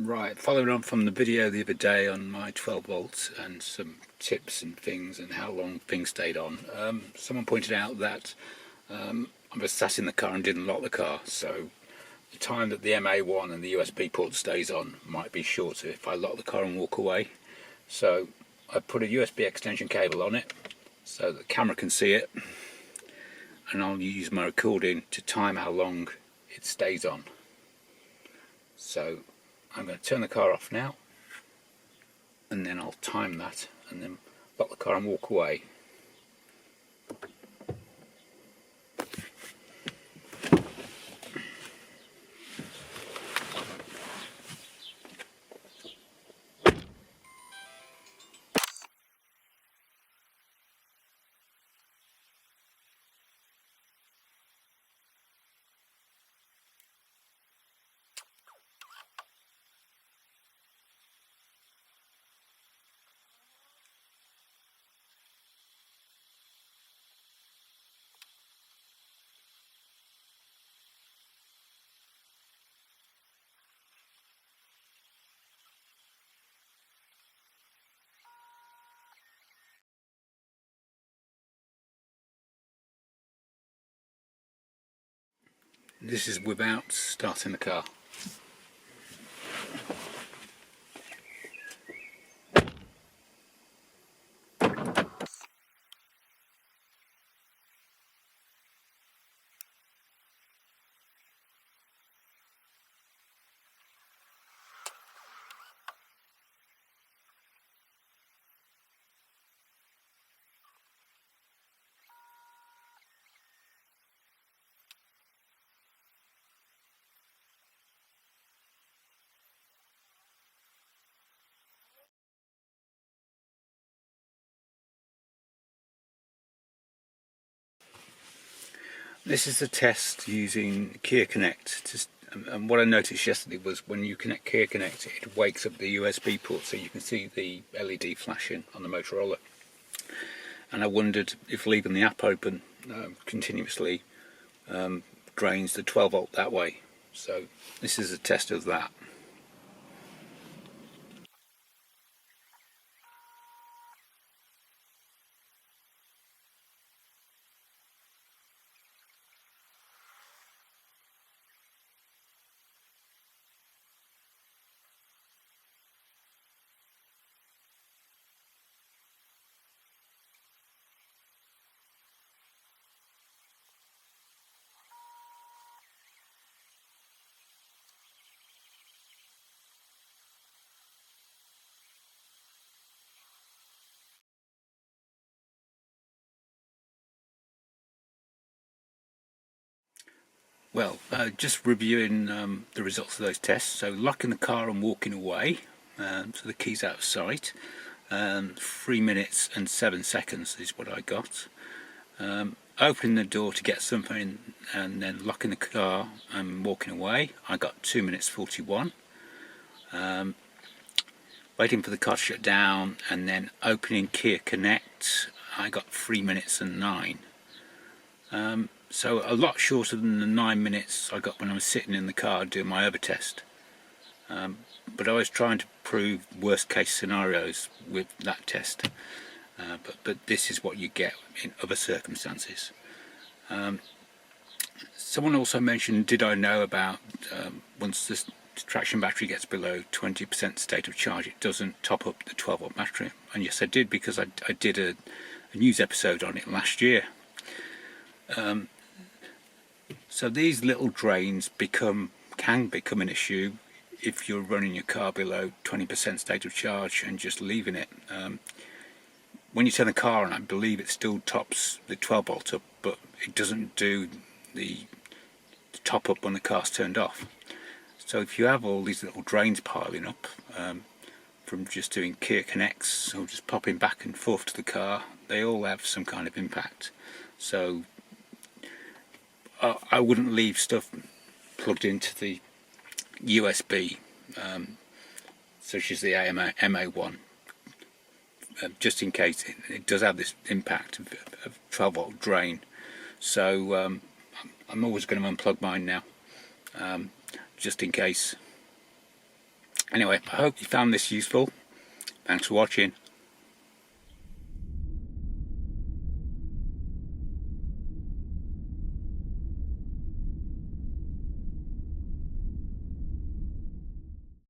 Right, following on from the video the other day on my 12 volts and some tips and things and how long things stayed on, someone pointed out that I was sat in the car and didn't lock the car, so the time that the MA1 and the USB port stays on might be shorter if I lock the car and walk away. So I put a USB extension cable on it so that the camera can see it, and I'll use my recording to time how long it stays on. So I'm going to turn the car off now, and then I'll time that and then lock the car and walk away. This is without starting the car. This is the test using Kia Connect. And what I noticed yesterday was when you connect Kia Connect, it wakes up the USB port so you can see the LED flashing on the Motorola. And I wondered if leaving the app open continuously drains the 12 volt that way. So this is a test of that. Well, just reviewing the results of those tests. So locking the car and walking away, so the key's out of sight. 3 minutes and 7 seconds is what I got. Opening the door to get something and then locking the car and walking away, I got 2 minutes 41. Waiting for the car to shut down and then opening Kia Connect, I got 3 minutes and 9. So a lot shorter than the 9 minutes I got when I was sitting in the car doing my other test. But I was trying to prove worst case scenarios with that test. But this is what you get in other circumstances. Someone also mentioned, did I know about once the traction battery gets below 20% state of charge, it doesn't top up the 12 volt battery? And yes, I did, because I did a news episode on it last year. So these little drains can become an issue if you're running your car below 20% state of charge and just leaving it. When you turn the car on, I believe it still tops the 12 volt up, but it doesn't do the top up when the car's turned off. So if you have all these little drains piling up from just doing Kia Connects or just popping back and forth to the car, they all have some kind of impact. So I wouldn't leave stuff plugged into the USB, such as the MA1, just in case it does have this impact of 12 volt drain. So I'm always going to unplug mine now, just in case. Anyway, I hope you found this useful. Thanks for watching.